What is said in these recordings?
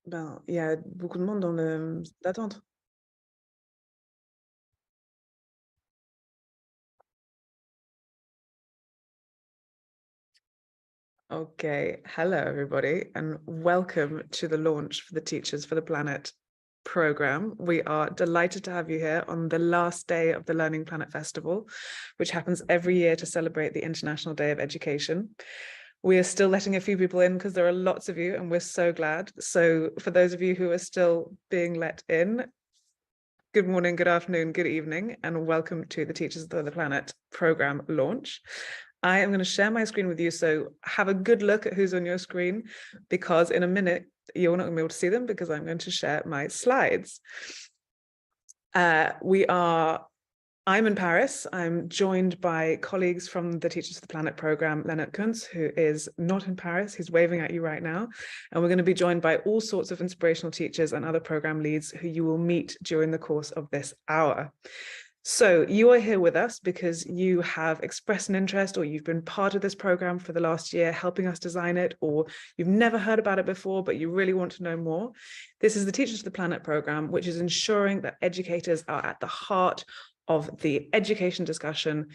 Ben, il y a beaucoup de monde dans l'attente. Okay, hello everybody, and welcome to the launch for the Teachers for the Planet program. We are delighted to have you here on the last day of the Learning Planet Festival, which happens every year to celebrate the International Day of Education. We are still letting a few people in because there are lots of you, and we're so glad. So for those of you who are still being let in, good morning, good afternoon, good evening, and welcome to the Teachers for the Planet program launch. I am going to share my screen with you, so have a good look at who's on your screen, because in a minute you're not going to be able to see them because I'm going to share my slides. I'm in Paris. I'm joined by colleagues from the Teachers for the Planet program, Leonard Kuntz, who is not in Paris. He's waving at you right now. And we're going to be joined by all sorts of inspirational teachers and other program leads who you will meet during the course of this hour. So you are here with us because you have expressed an interest, or you've been part of this program for the last year, helping us design it, or you've never heard about it before, but you really want to know more. This is the Teachers for the Planet program, which is ensuring that educators are at the heart of the education discussion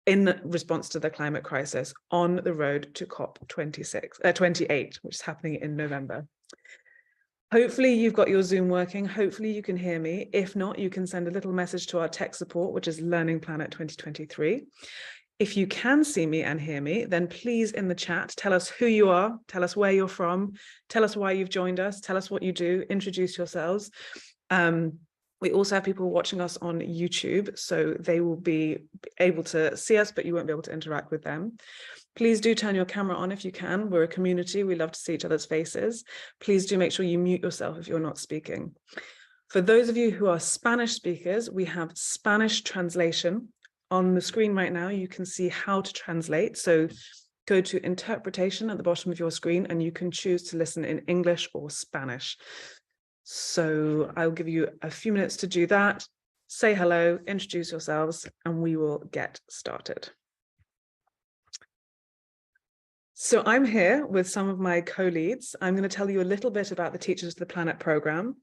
in response to the climate crisis on the road to COP28, which is happening in November. Hopefully you've got your Zoom working. Hopefully you can hear me. If not, you can send a little message to our tech support, which is Learning Planet 2023. If you can see me and hear me, then please in the chat, tell us who you are, tell us where you're from, tell us why you've joined us, tell us what you do, introduce yourselves. We also have people watching us on YouTube, so they will be able to see us, but you won't be able to interact with them. Please do turn your camera on if you can. We're a community. We love to see each other's faces. Please do make sure you mute yourself if you're not speaking. For those of you who are Spanish speakers, we have Spanish translation. On the screen right now, you can see how to translate. So go to interpretation at the bottom of your screen and you can choose to listen in English or Spanish. So I'll give you a few minutes to do that. Say hello, introduce yourselves, and we will get started. So I'm here with some of my co-leads. I'm going to tell you a little bit about the Teachers for the Planet program,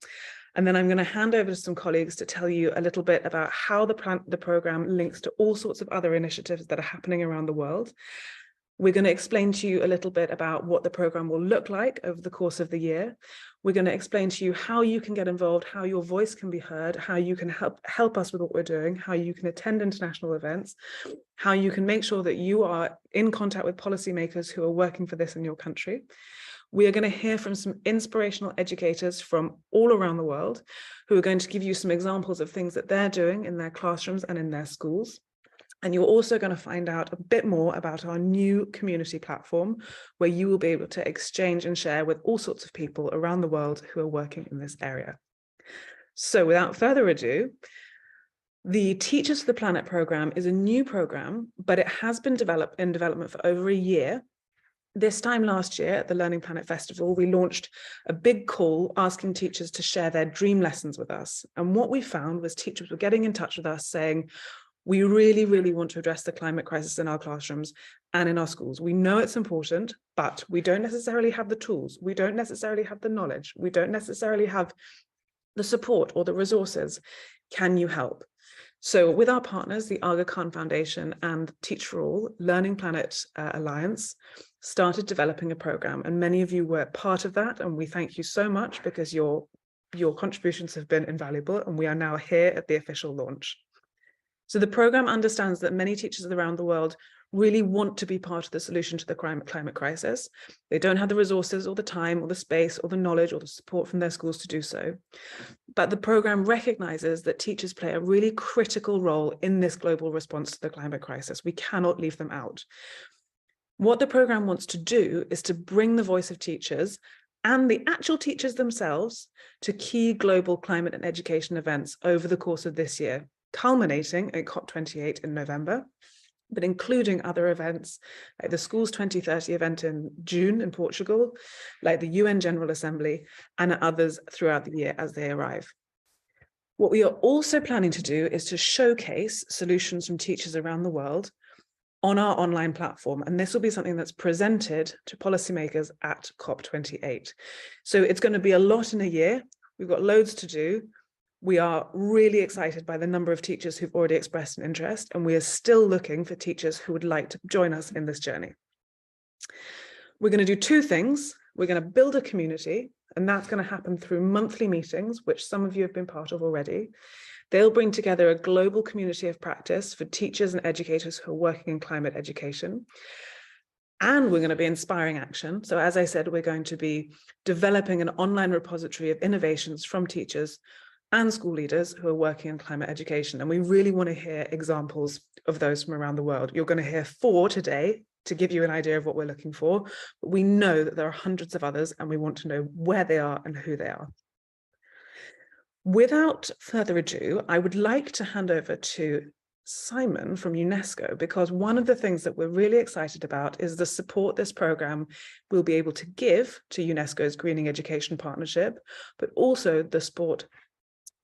and then I'm going to hand over to some colleagues to tell you a little bit about how the program links to all sorts of other initiatives that are happening around the world. We're going to explain to you a little bit about what the program will look like over the course of the year. We're going to explain to you how you can get involved, how your voice can be heard, how you can help us with what we're doing, how you can attend international events, how you can make sure that you are in contact with policymakers who are working for this in your country. We are going to hear from some inspirational educators from all around the world who are going to give you some examples of things that they're doing in their classrooms and in their schools. And you're also going to find out a bit more about our new community platform, where you will be able to exchange and share with all sorts of people around the world who are working in this area. So without further ado, the Teachers for the Planet program is a new program, but it has been in development for over a year. This time last year at the Learning Planet Festival, we launched a big call asking teachers to share their dream lessons with us. And what we found was teachers were getting in touch with us saying, we really, really want to address the climate crisis in our classrooms and in our schools. We know it's important, but we don't necessarily have the tools. We don't necessarily have the knowledge. We don't necessarily have the support or the resources. Can you help? So with our partners, the Aga Khan Foundation and Teach for All, Learning Planet Alliance started developing a program, and many of you were part of that, and we thank you so much because your contributions have been invaluable, and we are now here at the official launch. So the program understands that many teachers around the world really want to be part of the solution to the climate crisis. They don't have the resources or the time or the space or the knowledge or the support from their schools to do so. But the program recognizes that teachers play a really critical role in this global response to the climate crisis. We cannot leave them out. What the program wants to do is to bring the voice of teachers and the actual teachers themselves to key global climate and education events over the course of this year, culminating at COP28 in November, but including other events like the Schools 2030 event in June in Portugal, like the UN General Assembly, and others throughout the year as they arrive. What we are also planning to do is to showcase solutions from teachers around the world on our online platform. And this will be something that's presented to policymakers at COP28. So it's going to be a lot in a year. We've got loads to do. We are really excited by the number of teachers who've already expressed an interest, and we are still looking for teachers who would like to join us in this journey. We're going to do two things. We're going to build a community, and that's going to happen through monthly meetings, which some of you have been part of already. They'll bring together a global community of practice for teachers and educators who are working in climate education. And we're going to be inspiring action. So as I said, we're going to be developing an online repository of innovations from teachers and school leaders who are working in climate education. And we really want to hear examples of those from around the world. You're going to hear 4 today to give you an idea of what we're looking for. But we know that there are hundreds of others, and we want to know where they are and who they are. Without further ado, I would like to hand over to Simon from UNESCO, because one of the things that we're really excited about is the support this program will be able to give to UNESCO's Greening Education Partnership, but also the support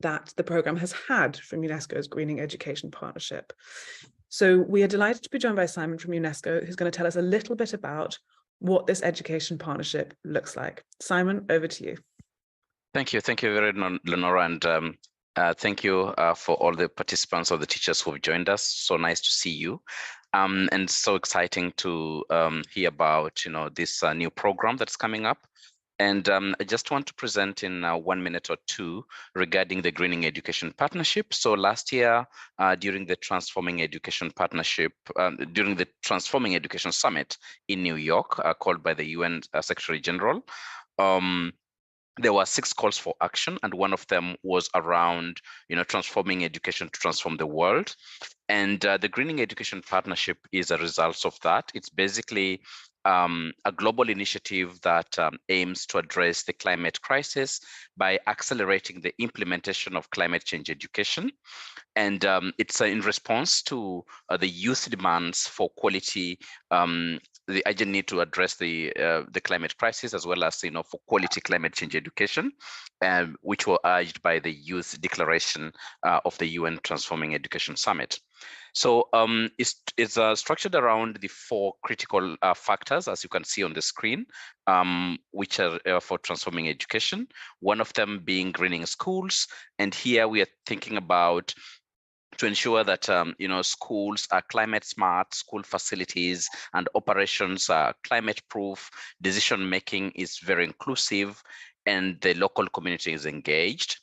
that the program has had from UNESCO's Greening Education Partnership. So we are delighted to be joined by Simon from UNESCO, who's going to tell us a little bit about what this education partnership looks like. Simon, over to you. Thank you very much, Lenora, and thank you for all the participants or the teachers who have joined us. So nice to see you, and so exciting to hear about this new program that's coming up. And I just want to present in 1 minute or 2 regarding the Greening Education Partnership. So last year, during the Transforming Education Partnership, during the Transforming Education Summit in New York, called by the UN Secretary General, there were 6 calls for action, and one of them was around, transforming education to transform the world. And the Greening Education Partnership is a result of that. It's basically a global initiative that aims to address the climate crisis by accelerating the implementation of climate change education. And it's in response to the youth demands for quality, the urgent need to address the climate crisis, as well as for quality climate change education, which were urged by the Youth Declaration of the UN Transforming Education Summit. So it's structured around the 4 critical factors, as you can see on the screen, which are for transforming education. One of them being greening schools, and here we are thinking about to ensure that schools are climate smart, school facilities and operations are climate proof, decision making is very inclusive, and the local community is engaged.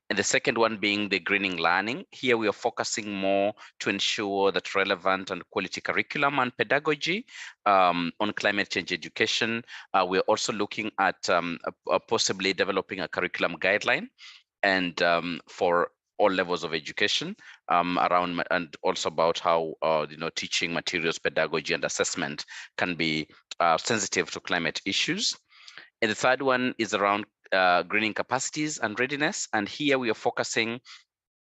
And the second one being the greening learning. Here we are focusing more to ensure that relevant and quality curriculum and pedagogy on climate change education. We're also looking at possibly developing a curriculum guideline and for all levels of education around, and also about how teaching materials, pedagogy and assessment can be sensitive to climate issues. And the third one is around greening capacities and readiness. And here we are focusing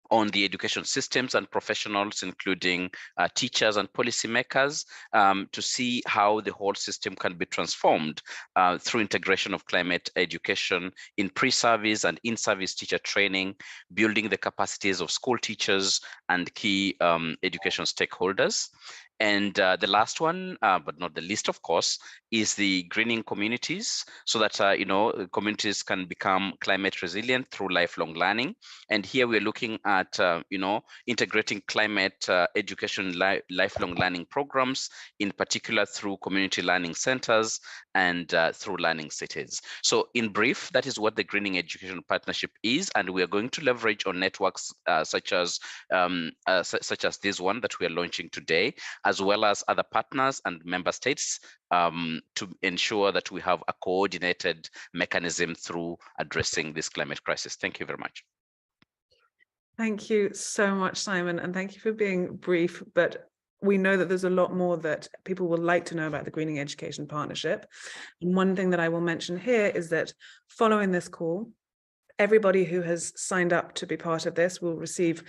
on the education systems and professionals, including teachers and policymakers, to see how the whole system can be transformed through integration of climate education in pre-service and in-service teacher training, building the capacities of school teachers and key education stakeholders. And the last one, but not the least, of course, is the greening communities, so that communities can become climate resilient through lifelong learning. And here we're looking at integrating climate education lifelong learning programs, in particular through community learning centers and through learning cities. So in brief, that is what the Greening Education Partnership is, and we are going to leverage on networks such as this one that we are launching today, as well as other partners and member states, to ensure that we have a coordinated mechanism through addressing this climate crisis. Thank you very much. Thank you so much, Simon, and thank you for being brief, but we know that there's a lot more that people would like to know about the Greening Education Partnership. And one thing that I will mention here is that following this call, everybody who has signed up to be part of this will receive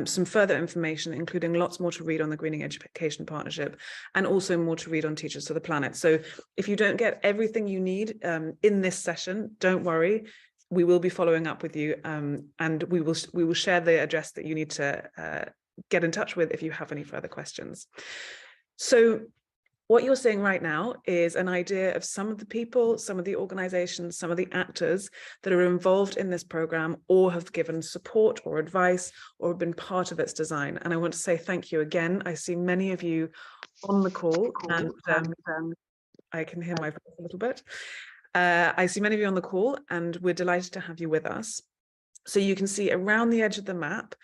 some further information, including lots more to read on the Greening Education Partnership and also more to read on Teachers to the Planet. So if you don't get everything you need in this session, don't worry. We will be following up with you, and we will share the address that you need to get in touch with if you have any further questions. So what you're seeing right now is an idea of some of the people, some of the organizations, some of the actors that are involved in this program or have given support or advice or have been part of its design. And I want to say thank you again. I see many of you on the call, and I can hear my voice a little bit. I see many of you on the call, and we're delighted to have you with us. So you can see around the edge of the map,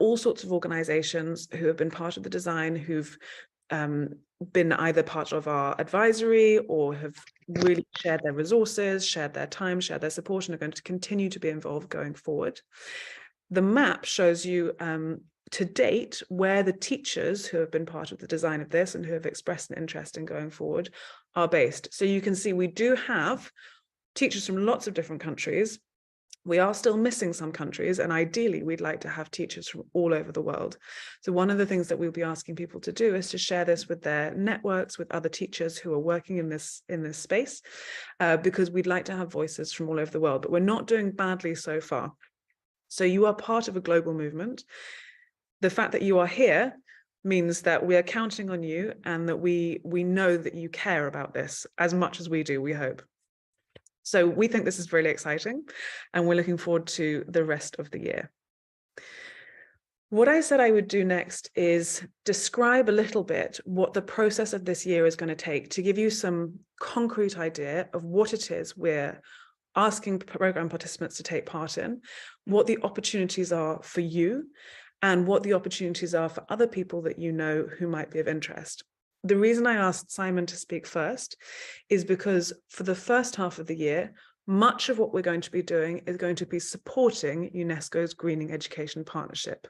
all sorts of organizations who have been part of the design, who've been either part of our advisory or have really shared their resources, shared their time, shared their support, and are going to continue to be involved going forward. The map shows you to date where the teachers who have been part of the design of this and who have expressed an interest in going forward are based. So you can see we do have teachers from lots of different countries. We are still missing some countries, and ideally we'd like to have teachers from all over the world. So one of the things that we'll be asking people to do is to share this with their networks, with other teachers who are working in this space, because we'd like to have voices from all over the world, but we're not doing badly so far. So you are part of a global movement. The fact that you are here means that we are counting on you, and that we know that you care about this as much as we do, we hope. So we think this is really exciting, and we're looking forward to the rest of the year. What I said I would do next is describe a little bit what the process of this year is going to take to give you some concrete idea of what it is we're asking program participants to take part in, what the opportunities are for you, and what the opportunities are for other people that you know who might be of interest. The reason I asked Simon to speak first is because for the first half of the year, much of what we're going to be doing is going to be supporting UNESCO's Greening Education Partnership.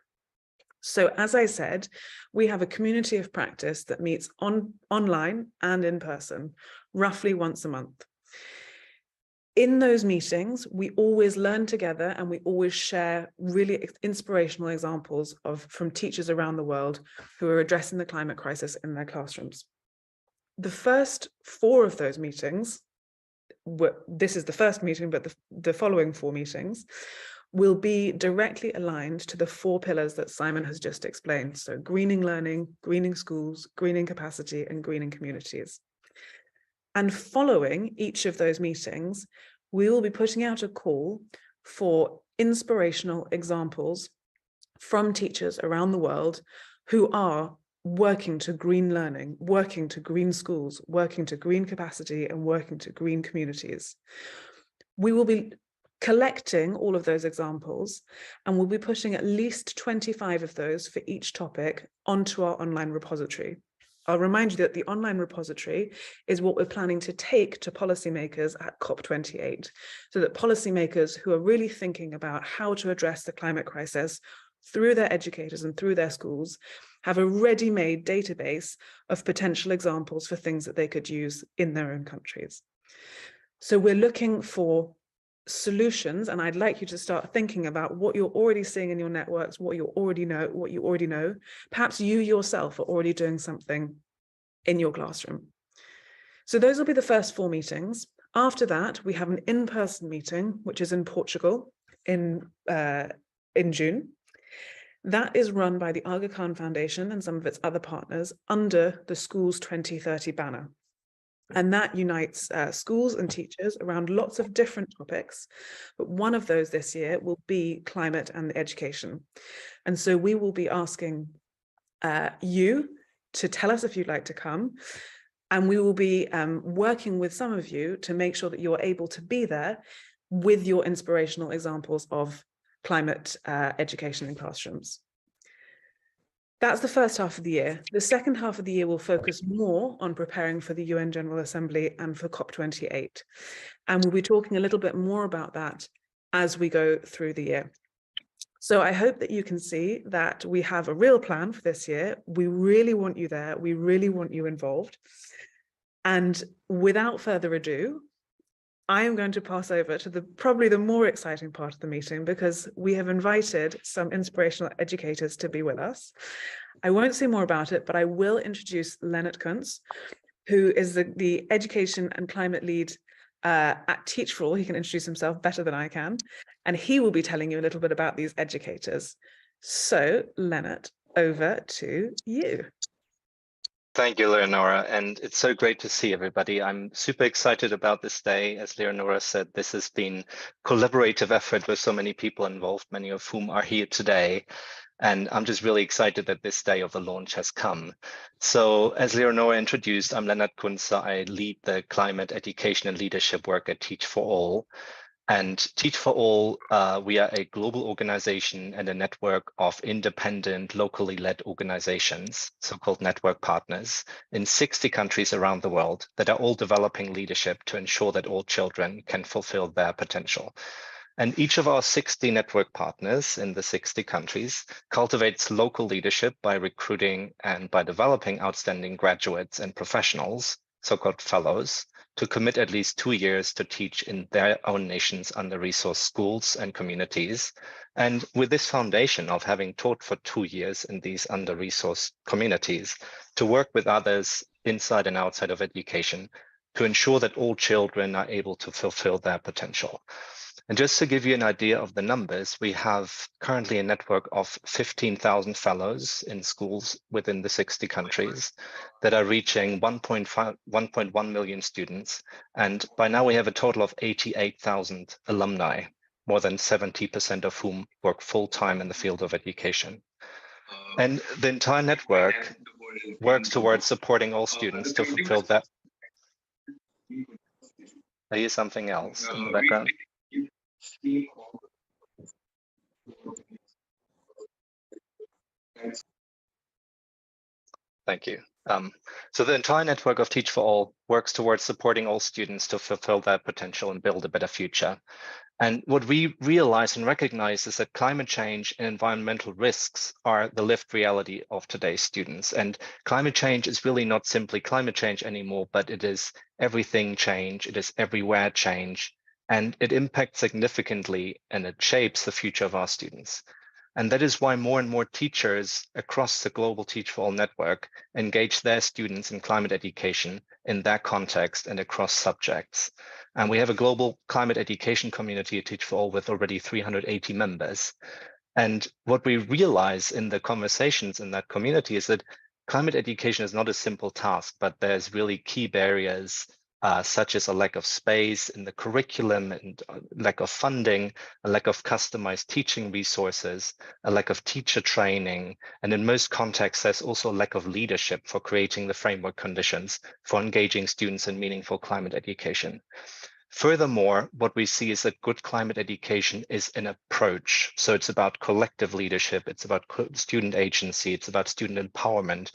So as I said, we have a community of practice that meets online and in person, roughly once a month. In those meetings, we always learn together, and we always share really inspirational examples from teachers around the world who are addressing the climate crisis in their classrooms. The first 4 of those meetings, this is the first meeting, but the following 4 meetings will be directly aligned to the 4 pillars that Simon has just explained. So greening learning, greening schools, greening capacity, and greening communities. And following each of those meetings, we will be putting out a call for inspirational examples from teachers around the world who are working to green learning, working to green schools, working to green capacity, and working to green communities. We will be collecting all of those examples, and we'll be putting at least 25 of those for each topic onto our online repository. I'll remind you that the online repository is what we're planning to take to policymakers at COP28, so that policymakers who are really thinking about how to address the climate crisis through their educators and through their schools have a ready-made database of potential examples for things that they could use in their own countries. So we're looking for solutions, and I'd like you to start thinking about what you're already seeing in your networks, what you already know. Perhaps you yourself are already doing something in your classroom. So those will be the first 4 meetings. After that, we have an in-person meeting, which is in Portugal in June. That is run by the Aga Khan Foundation and some of its other partners under the Schools 2030 banner. And that unites schools and teachers around lots of different topics. But one of those this year will be climate and education. And so we will be asking you to tell us if you'd like to come. And we will be working with some of you to make sure that you're able to be there with your inspirational examples of climate education in classrooms. That's the first half of the year. The second half of the year will focus more on preparing for the UN General Assembly and for COP28. And we'll be talking a little bit more about that as we go through the year. So I hope that you can see that we have a real plan for this year. We really want you there. We really want you involved. And without further ado, I am going to pass over to probably the more exciting part of the meeting, because we have invited some inspirational educators to be with us. I won't say more about it, but I will introduce Leonard Kuntz, who is the education and climate lead at Teach for All. He can introduce himself better than I can, and he will be telling you a little bit about these educators. So, Leonard, over to you. Thank you, Leonora, and it's so great to see everybody. I'm super excited about this day. As Leonora said, this has been collaborative effort with so many people involved, many of whom are here today. And I'm just really excited that this day of the launch has come. So as Leonora introduced, I'm Lennart Kunze. I lead the climate education and leadership work at Teach for All. And Teach for All, we are a global organization and a network of independent, locally led organizations, so-called network partners, in 60 countries around the world that are all developing leadership to ensure that all children can fulfill their potential. And each of our 60 network partners in the 60 countries cultivates local leadership by recruiting and by developing outstanding graduates and professionals, so-called fellows, to commit at least 2 years to teach in their own nation's under-resourced schools and communities. And with this foundation of having taught for 2 years in these under-resourced communities, to work with others inside and outside of education to ensure that all children are able to fulfill their potential. And just to give you an idea of the numbers, we have currently a network of 15,000 fellows in schools within the 60 countries that are reaching 1.1 million students. And by now we have a total of 88,000 alumni, more than 70% of whom work full-time in the field of education. And the entire network works towards supporting all students to fulfill that. I hear something else in the background. Thank you. So the entire network of Teach for All works towards supporting all students to fulfill their potential and build a better future. And what we realize and recognize is that climate change and environmental risks are the lived reality of today's students. And climate change is really not simply climate change anymore, but it is everything change, it is everywhere change, and it impacts significantly and it shapes the future of our students. And that is why more and more teachers across the global Teach for All network engage their students in climate education in their context and across subjects. And we have a global climate education community at Teach for All with already 380 members. And what we realize in the conversations in that community is that climate education is not a simple task, but there's really key barriers such as a lack of space in the curriculum and lack of funding, a lack of customized teaching resources, a lack of teacher training, and in most contexts, there's also a lack of leadership for creating the framework conditions for engaging students in meaningful climate education. Furthermore, what we see is that good climate education is an approach. So it's about collective leadership, it's about student agency, it's about student empowerment,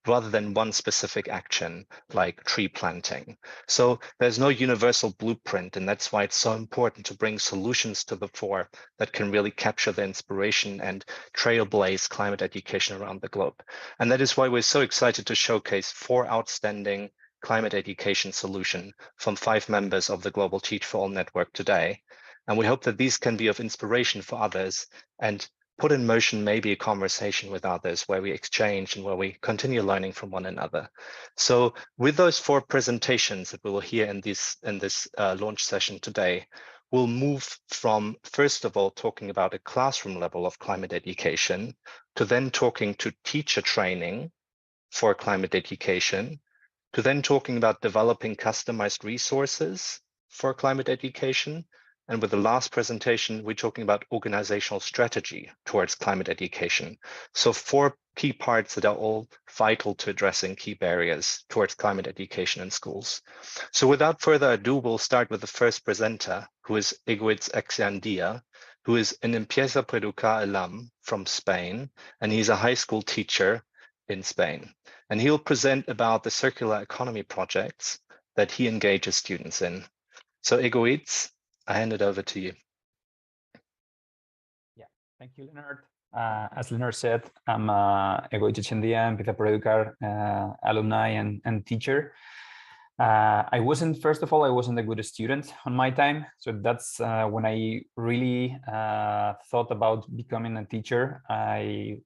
rather than one specific action like tree planting. So there's no universal blueprint, and that's why it's so important to bring solutions to the fore that can really capture the inspiration and trailblaze climate education around the globe. And that is why we're so excited to showcase 4 outstanding climate education solution from 5 members of the Global Teach for All network today. And we hope that these can be of inspiration for others and put in motion maybe a conversation with others where we exchange and where we continue learning from one another. So with those 4 presentations that we will hear in this launch session today, we'll move from, first of all, talking about a classroom level of climate education to then talking to teacher training for climate education, to then talking about developing customized resources for climate education. And with the last presentation, we're talking about organizational strategy towards climate education. So 4 key parts that are all vital to addressing key barriers towards climate education in schools. So without further ado, we'll start with the first presenter, who is Egoitz Exiandia, who is an Empieza por Educar alum from Spain, and he's a high school teacher in Spain. And he'll present about the circular economy projects that he engages students in. So Egoitz, I hand it over to you. Yeah, thank you, Leonard. As Leonard said, I'm Egoitz Exiandia, Empieza por Educar alumni and teacher. First of all, I wasn't a good student on my time. So that's when I really thought about becoming a teacher. I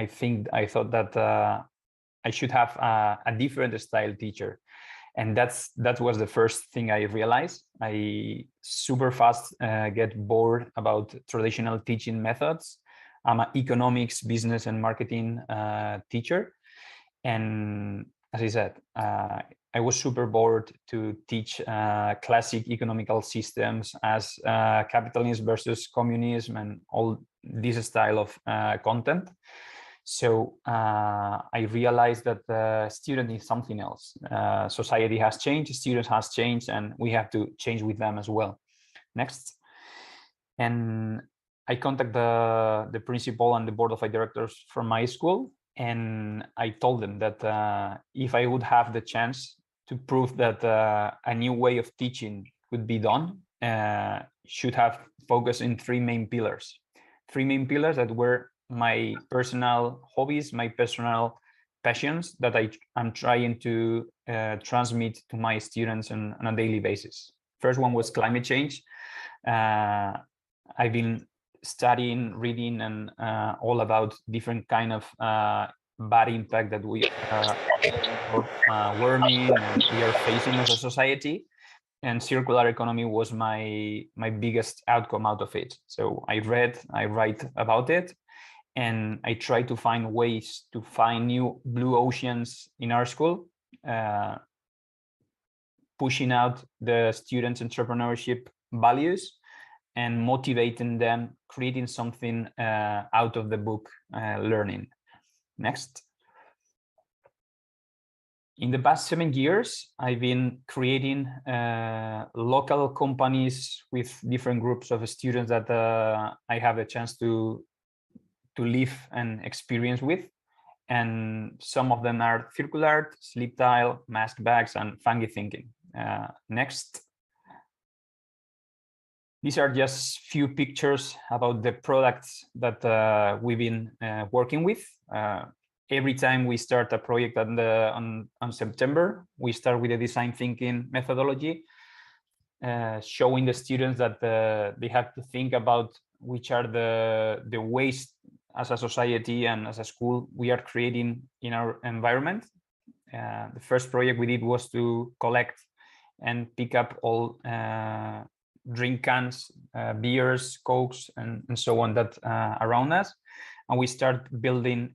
thought that I should have a different style teacher. And that was the first thing I realized. I super fast get bored about traditional teaching methods. I'm an economics, business, and marketing teacher. And as I said, I was super bored to teach classic economical systems as capitalism versus communism and all this style of content. So I realized that the student is something else. Society has changed, students has changed, and we have to change with them as well. Next. And I contact the principal and the board of directors from my school, and I told them that if I would have the chance to prove that a new way of teaching could be done, should have focused in three main pillars that were my personal hobbies, my personal passions that I'm trying to transmit to my students on a daily basis. First one was climate change. I've been studying, reading, and all about different kind of bad impact that we warming and we are facing as a society. And circular economy was my biggest outcome out of it. So I read, I write about it, and I try to find ways to find new blue oceans in our school, pushing out the students' entrepreneurship values and motivating them, creating something out of the book learning. Next. In the past 7 years, I've been creating local companies with different groups of students that I have a chance to live and experience with. And some of them are circular art, sleep tile, mask bags, and funky thinking. Next. These are just few pictures about the products that we've been working with. Every time we start a project on September, we start with a design thinking methodology, showing the students that they have to think about which are the ways as a society and as a school we are creating in our environment. The first project we did was to collect and pick up all drink cans, beers, cokes, and so on that around us. And we start building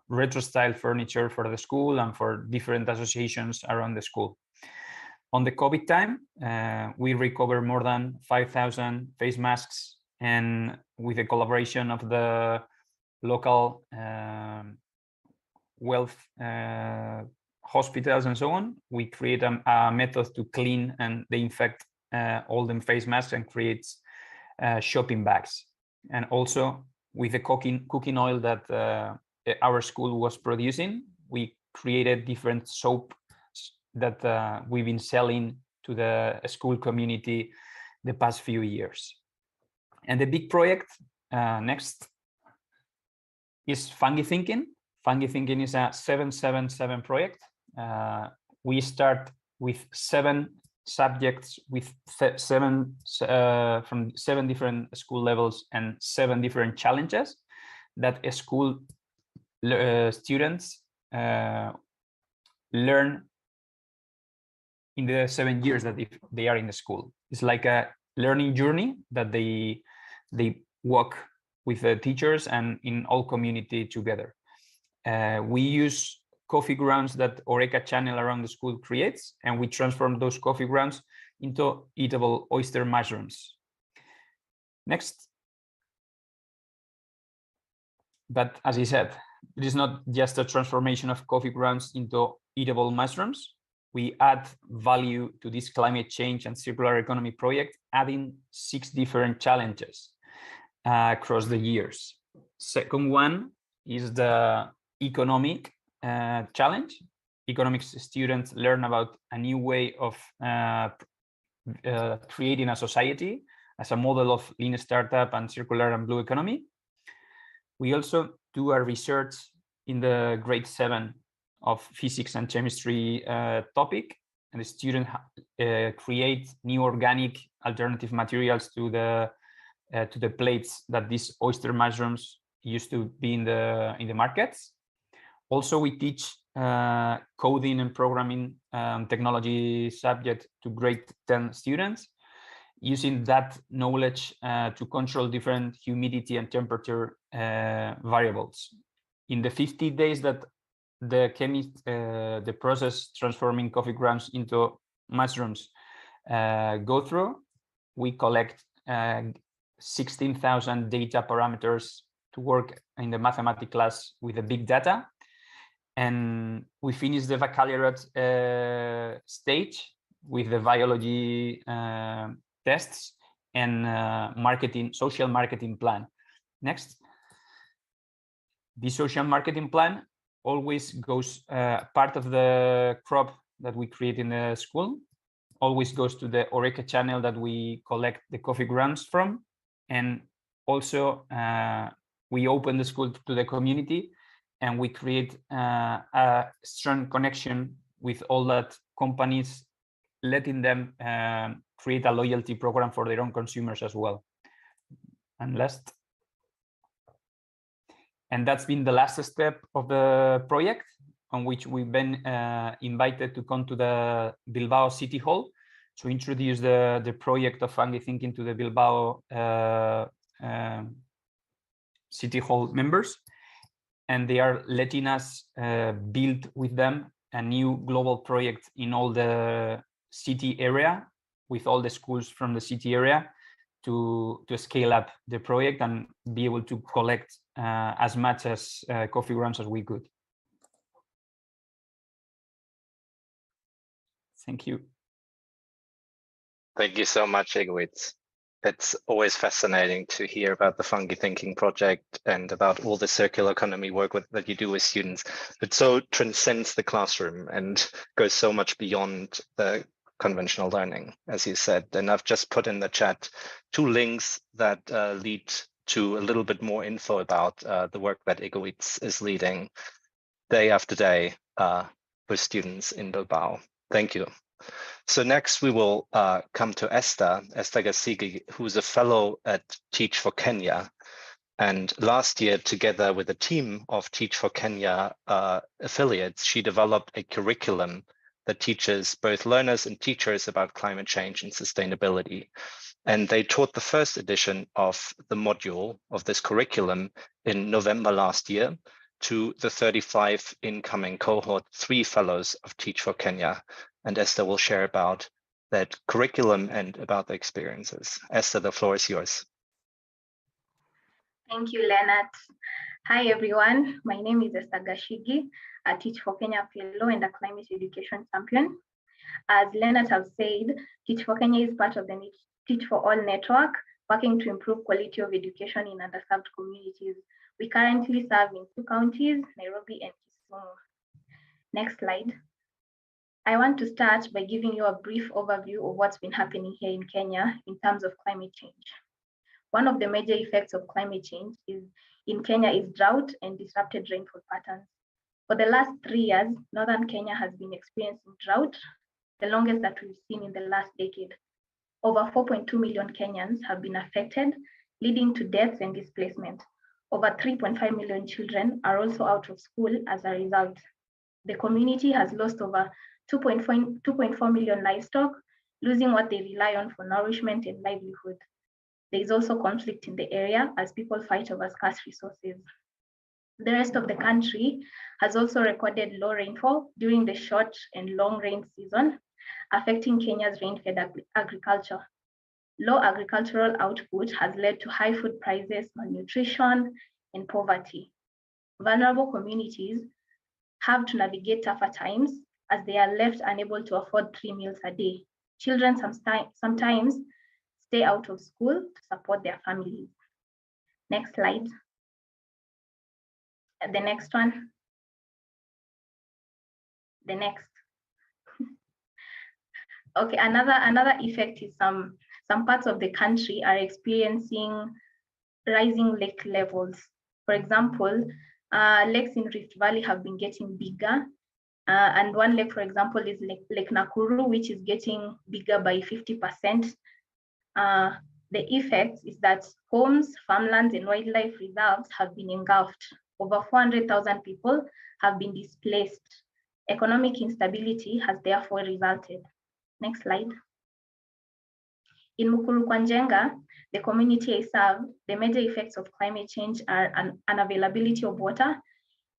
retro style furniture for the school and for different associations around the school. On the COVID time, we recovered more than 5,000 face masks, and with the collaboration of the local wealth hospitals and so on, we create a method to clean and disinfect all them face masks and creates shopping bags. And also with the cooking oil that our school was producing, we created different soap that we've been selling to the school community the past few years. And the big project next is Funky Thinking. Funky Thinking is a 777 project. We start with 7 subjects with from 7 different school levels and 7 different challenges that a school students learn in the 7 years that if they are in the school. It's like a learning journey that they walk with the teachers and in all community together. We use coffee grounds that Oreca channel around the school creates, and we transform those coffee grounds into eatable oyster mushrooms. Next. But as I said, it is not just a transformation of coffee grounds into eatable mushrooms. We add value to this climate change and circular economy project, adding 6 different challenges across the years. Second one is the economic challenge. Economics students learn about a new way of creating a society as a model of lean startup and circular and blue economy. We also do a research in the grade 7 of physics and chemistry topic, and the student create new organic alternative materials to the plates that these oyster mushrooms used to be in the markets. Also, we teach coding and programming technology subject to grade 10 students, using that knowledge to control different humidity and temperature variables. In the 50 days that the process transforming coffee grounds into mushrooms go through. We collect 16,000 data parameters to work in the mathematics class with the big data. And we finish the baccalaureate stage with the biology tests and social marketing plan. Next. The social marketing plan always goes, part of the crop that we create in the school always goes to the Oreca channel that we collect the coffee grounds from. And also we open the school to the community, and we create a strong connection with all that companies, letting them create a loyalty program for their own consumers as well. And last. And that's been the last step of the project, on which we've been invited to come to the Bilbao City Hall to introduce the project of Fungi Thinking to the Bilbao City Hall members. And they are letting us build with them a new global project in all the city area, with all the schools from the city area, to scale up the project and be able to collect as much as coffee grounds as we could. Thank you. Thank you so much, Igwitz. It's always fascinating to hear about the Fungi Thinking project and about all the circular economy work that you do with students. It so transcends the classroom and goes so much beyond the conventional learning, as you said. And I've just put in the chat 2 links that lead to a little bit more info about the work that Igwitz is leading day after day with students in Bilbao. Thank you. So next we will come to Esther Gasigi, who's a fellow at Teach for Kenya. And last year, together with a team of Teach for Kenya affiliates, she developed a curriculum that teaches both learners and teachers about climate change and sustainability. And they taught the first edition of the module of this curriculum in November last year to the 35 incoming cohort 3 fellows of Teach for Kenya. And Esther will share about that curriculum and about the experiences. Esther, the floor is yours. Thank you, Leonard. Hi, everyone. My name is Esther Gashigi, a Teach for Kenya fellow and a climate education champion. As Leonard has said, Teach for Kenya is part of the Teach for All network, working to improve quality of education in underserved communities. We currently serve in 2 counties, Nairobi and Kisumu. Next slide. I want to start by giving you a brief overview of what's been happening here in Kenya in terms of climate change. One of the major effects of climate change in Kenya is drought and disrupted rainfall patterns. For the last 3 years, northern Kenya has been experiencing drought, the longest that we've seen in the last decade. Over 4.2 million Kenyans have been affected, leading to deaths and displacement. Over 3.5 million children are also out of school as a result. The community has lost over 2.4 million livestock, losing what they rely on for nourishment and livelihood. There is also conflict in the area as people fight over scarce resources. The rest of the country has also recorded low rainfall during the short and long rain season, affecting Kenya's rain-fed agriculture. Low agricultural output has led to high food prices, malnutrition, and poverty. Vulnerable communities have to navigate tougher times as they are left unable to afford 3 meals a day. Children sometimes stay out of school to support their families. Next slide. The next one. The next. Okay, another effect is some parts of the country are experiencing rising lake levels. For example, lakes in Rift Valley have been getting bigger. And one lake, for example, is Lake Nakuru, which is getting bigger by 50%. The effect is that homes, farmlands, and wildlife reserves have been engulfed. Over 400,000 people have been displaced. Economic instability has therefore resulted. Next slide. In Mukuru Kwanjenga, the community I serve, the major effects of climate change are unavailability of water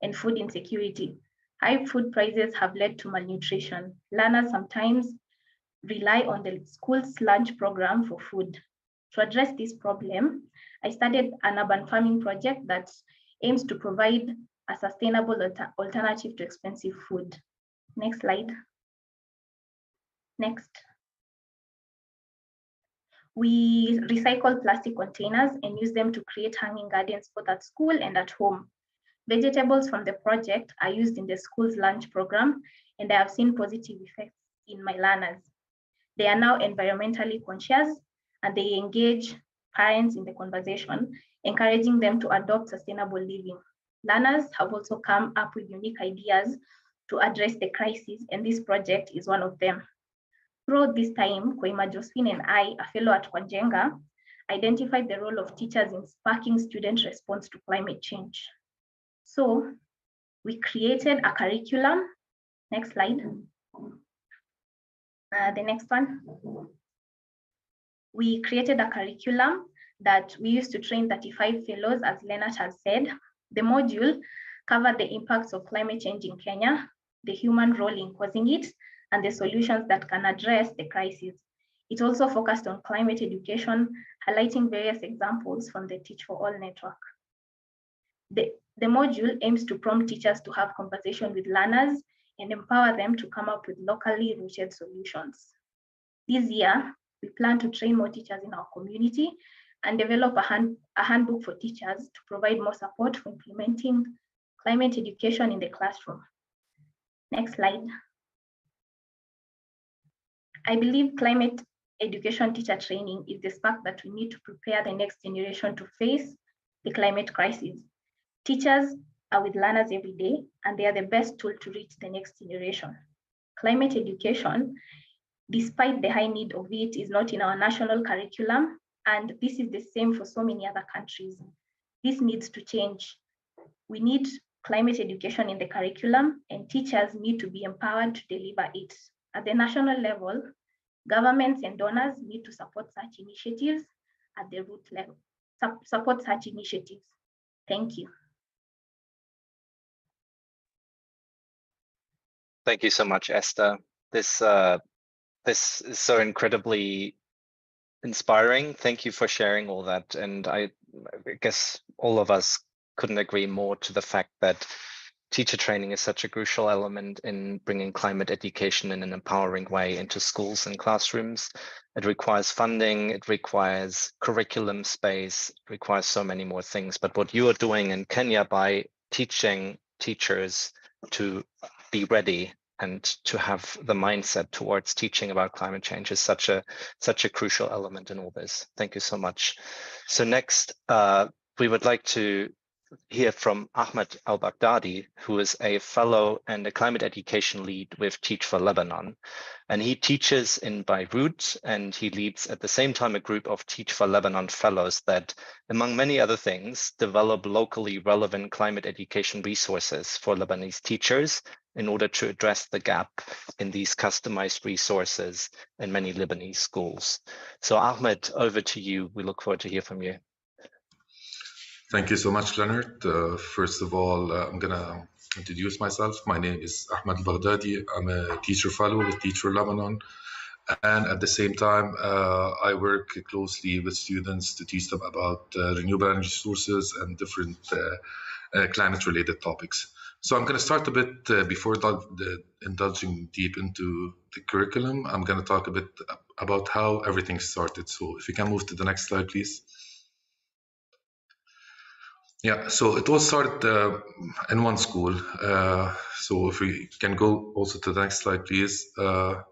and food insecurity. High food prices have led to malnutrition. Learners sometimes rely on the school's lunch program for food. To address this problem, I started an urban farming project that aims to provide a sustainable alternative to expensive food. Next slide. Next. We recycle plastic containers and use them to create hanging gardens both at school and at home. Vegetables from the project are used in the school's lunch program, and I have seen positive effects in my learners. They are now environmentally conscious, and they engage parents in the conversation, encouraging them to adopt sustainable living. Learners have also come up with unique ideas to address the crisis, and this project is one of them. Throughout this time, Koima Josephine and I, a fellow at Kwanjenga, identified the role of teachers in sparking student response to climate change. So we created a curriculum. Next slide. The next one. We created a curriculum that we used to train 35 fellows, as Leonard has said. The module covered the impacts of climate change in Kenya, the human role in causing it, and the solutions that can address the crisis. It also focused on climate education, highlighting various examples from the Teach for All network. The module aims to prompt teachers to have conversation with learners and empower them to come up with locally rooted solutions. This year, we plan to train more teachers in our community and develop a handbook for teachers to provide more support for implementing climate education in the classroom. Next slide. I believe climate education teacher training is the spark that we need to prepare the next generation to face the climate crisis. Teachers are with learners every day, and they are the best tool to reach the next generation. Climate education, despite the high need of it, is not in our national curriculum, and this is the same for so many other countries. This needs to change. We need climate education in the curriculum, and teachers need to be empowered to deliver it. At the national level, governments and donors need to support such initiatives at the root level. Support such initiatives. Thank you. Thank you so much, Esther. This is so incredibly inspiring. Thank you for sharing all that. And I guess all of us couldn't agree more to the fact that teacher training is such a crucial element in bringing climate education in an empowering way into schools and classrooms. It requires funding, it requires curriculum space, it requires so many more things. But what you are doing in Kenya by teaching teachers to be ready and to have the mindset towards teaching about climate change is such a crucial element in all this. Thank you so much. So next, we would like to hear from Ahmed Al-Baghdadi, who is a fellow and a climate education lead with Teach for Lebanon. And he teaches in Beirut, and he leads at the same time a group of Teach for Lebanon fellows that, among many other things, develop locally relevant climate education resources for Lebanese teachers in order to address the gap in these customized resources in many Lebanese schools. So Ahmed, over to you. We look forward to hear from you. Thank you so much, Leonard. First of all, I'm going to introduce myself. My name is Ahmed Al-Baghdadi. I'm a teacher fellow with Teach for Lebanon. And at the same time, I work closely with students to teach them about renewable energy sources and different climate-related topics. So I'm going to start a bit before indulging deep into the curriculum. I'm going to talk a bit about how everything started. So if you can move to the next slide, please. Yeah, so it all started in one school. So if we can go also to the next slide, please. I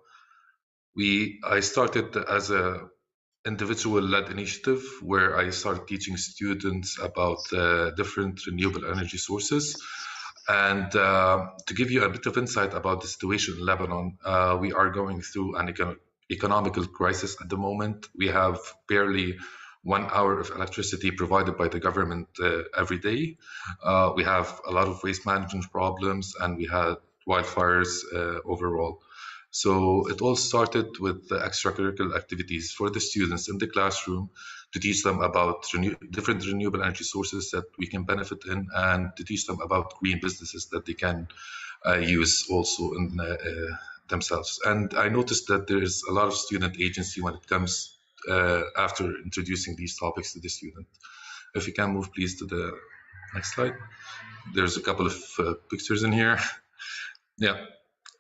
started as a individual-led initiative where I started teaching students about different renewable energy sources. And to give you a bit of insight about the situation in Lebanon, we are going through an economical crisis at the moment. We have barely 1 hour of electricity provided by the government every day. We have a lot of waste management problems, and we had wildfires overall. So it all started with the extracurricular activities for the students in the classroom to teach them about different renewable energy sources that we can benefit in, and to teach them about green businesses that they can use also in themselves. And I noticed that there is a lot of student agency when it comes after introducing these topics to the student. If you can move please to the next slide. There's a couple of pictures in here. Yeah.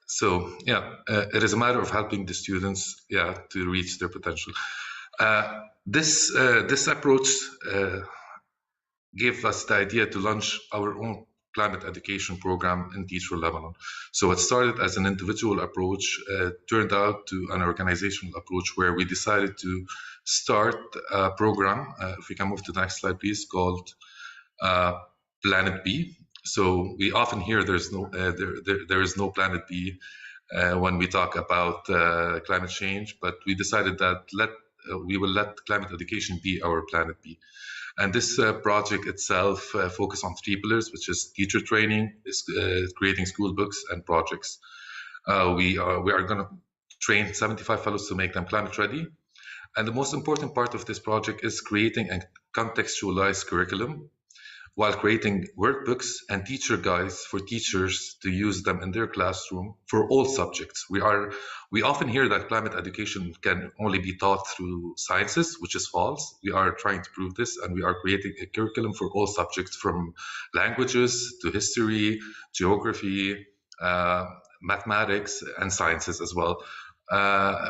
So yeah, it is a matter of helping the students, to reach their potential. This approach gave us the idea to launch our own climate education program in Teach for Lebanon. So it started as an individual approach, turned out to an organizational approach where we decided to start a program, if we can move to the next slide please, called Planet B. So we often hear there is no Planet B when we talk about climate change, but we decided that we will let climate education be our Planet B. And this project itself focuses on 3 pillars, which is teacher training, creating school books, and projects. We are going to train 75 fellows to make them climate ready. And the most important part of this project is creating a contextualized curriculum while creating workbooks and teacher guides for teachers to use them in their classroom for all subjects. We often hear that climate education can only be taught through sciences, which is false. We are trying to prove this, and we are creating a curriculum for all subjects, from languages to history, geography, mathematics, and sciences as well,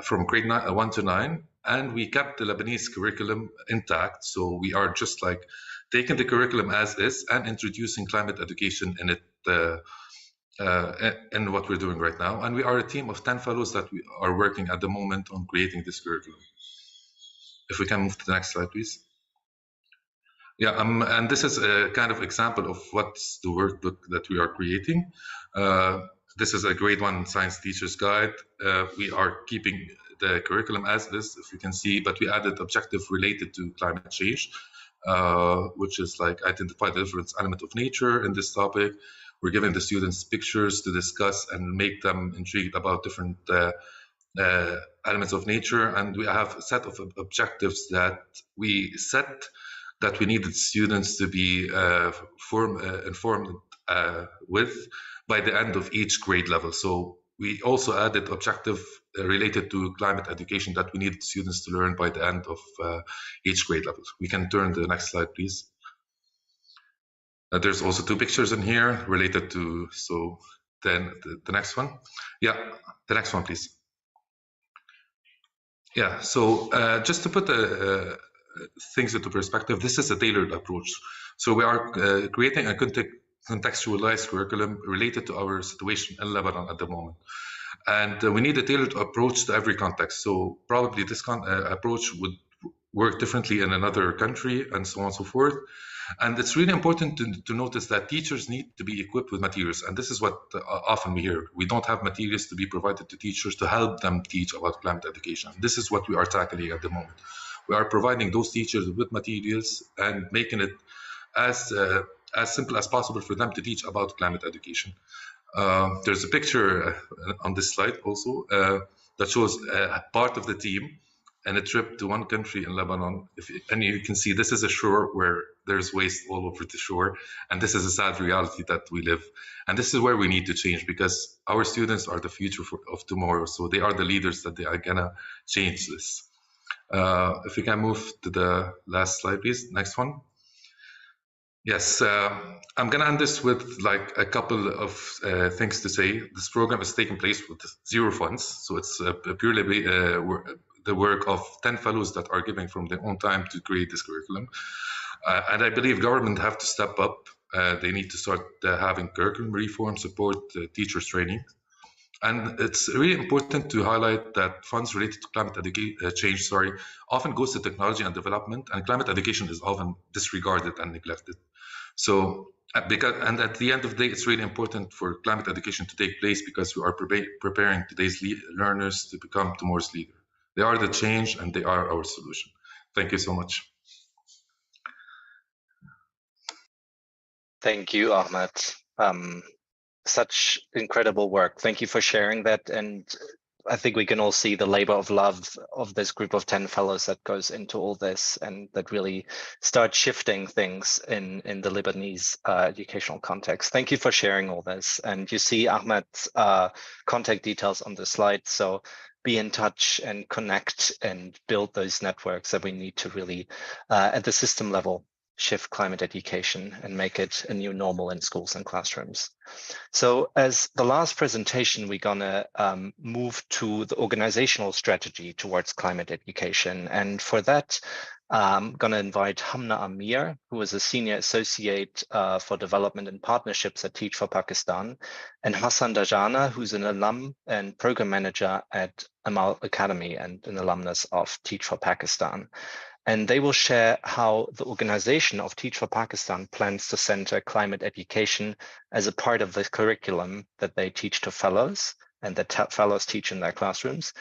from grade 1 to 9. And we kept the Lebanese curriculum intact, so we are just like taking the curriculum as is and introducing climate education in it, in what we're doing right now. And we are a team of 10 fellows that we are working at the moment on creating this curriculum. If we can move to the next slide, please. Yeah, and this is a kind of example of what's the workbook that we are creating. This is a grade 1 science teacher's guide. We are keeping the curriculum as is, if you can see, but we added objective related to climate change, which is like identify the different element of nature in this topic. We're giving the students pictures to discuss and make them intrigued about different elements of nature. And we have a set of objectives that we set that we needed students to be informed with by the end of each grade level. So we also added objective related to climate education that we needed students to learn by the end of each grade level. We can turn to the next slide, please. There's also 2 pictures in here related to, so then the next one. Yeah, the next one, please. Yeah, so just to put things into perspective, this is a tailored approach. So we are creating a contextualized curriculum related to our situation in Lebanon at the moment. And we need a tailored approach to every context. So probably this approach would work differently in another country, and so on and so forth. And it's really important to notice that teachers need to be equipped with materials. And this is what often we hear. We don't have materials to be provided to teachers to help them teach about climate education. This is what we are tackling at the moment. We are providing those teachers with materials and making it as simple as possible for them to teach about climate education. There's a picture on this slide also that shows part of the team and a trip to one country in Lebanon. And you can see this is a shore where there's waste all over the shore. And this is a sad reality that we live. And this is where we need to change, because our students are the future of tomorrow. So they are the leaders that they are gonna change this. If we can move to the last slide, please. Next one. Yes, I'm going to end this with like a couple of things to say. This program is taking place with 0 funds. So it's purely the work of 10 fellows that are giving from their own time to create this curriculum. And I believe government have to step up. They need to start having curriculum reform, support teachers training. And it's really important to highlight that funds related to climate change, often goes to technology and development, and climate education is often disregarded and neglected. So, and at the end of the day, it's really important for climate education to take place, because we are preparing today's learners to become tomorrow's leader. They are the change, and they are our solution. Thank you so much. Thank you, Ahmed. Such incredible work. Thank you for sharing that. And I think we can all see the labor of love of this group of 10 fellows that goes into all this and that really start shifting things in the Lebanese educational context. Thank you for sharing all this. And you see Ahmed's contact details on the slide. So be in touch and connect and build those networks that we need to really, at the system level, shift climate education and make it a new normal in schools and classrooms. So as the last presentation, we're gonna move to the organizational strategy towards climate education. And for that, I'm gonna invite Hamna Amir, who is a senior associate for development and partnerships at Teach for Pakistan, and Hassan Dajana, who's an alum and program manager at Amal Academy and an alumnus of Teach for Pakistan. And they will share how the organization of Teach for Pakistan plans to center climate education as a part of the curriculum that they teach to fellows and that fellows teach in their classrooms,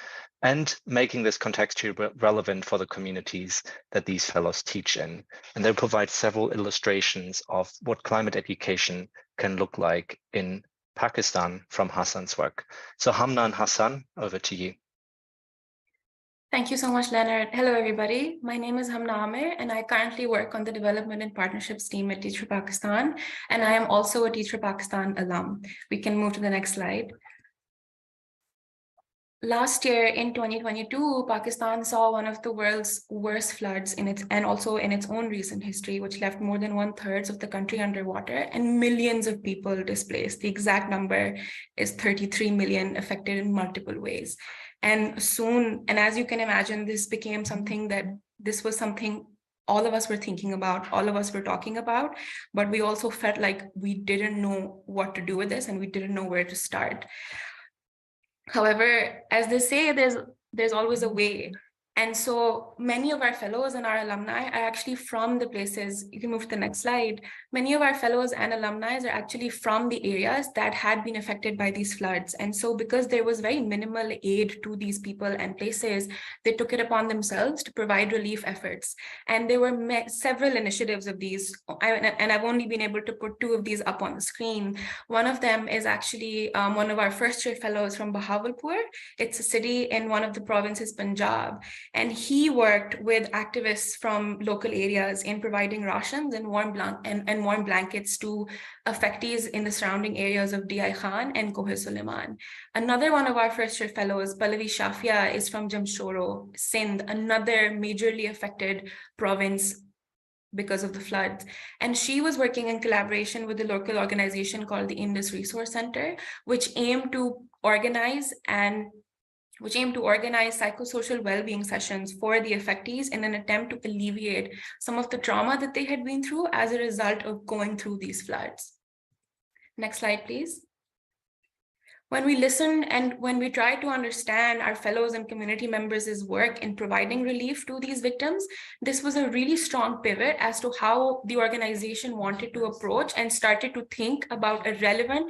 and making this contextually relevant for the communities that these fellows teach in. And they'll provide several illustrations of what climate education can look like in Pakistan from Hassan's work. So Hamna and Hassan, over to you. Thank you so much, Leonard. Hello, everybody. My name is Hamna Amir, and I currently work on the Development and Partnerships team at Teach for Pakistan, and I am also a Teach for Pakistan alum. We can move to the next slide. Last year in 2022, Pakistan saw one of the world's worst floods and also in its own recent history, which left more than 1/3 of the country underwater and millions of people displaced. The exact number is 33 million affected in multiple ways. And soon, and as you can imagine, this became something this was something all of us were thinking about, all of us were talking about, but we also felt like we didn't know what to do with this and we didn't know where to start. However, as they say, there's always a way. And so many of our fellows and our alumni are actually from the places, you can move to the next slide. Many of our fellows and alumni are actually from the areas that had been affected by these floods. And so because there was very minimal aid to these people and places, they took it upon themselves to provide relief efforts. And there were several initiatives of these, and I've only been able to put 2 of these up on the screen. One of them is actually one of our first-year fellows from Bahawalpur. It's a city in one of the provinces, Punjab. And he worked with activists from local areas in providing rations and warm blankets to affectees in the surrounding areas of Diyai Khan and Kohe Suleiman. Another one of our first-year fellows, Pallavi Shafia, is from Jamshoro, Sindh, another majorly affected province because of the floods. And she was working in collaboration with a local organization called the Indus Resource Center, which aimed to organize psychosocial well-being sessions for the affectees in an attempt to alleviate some of the trauma that they had been through as a result of going through these floods. Next slide, please. When we listen and when we try to understand our fellows and community members' work in providing relief to these victims, this was a really strong pivot as to how the organization wanted to approach and started to think about a relevant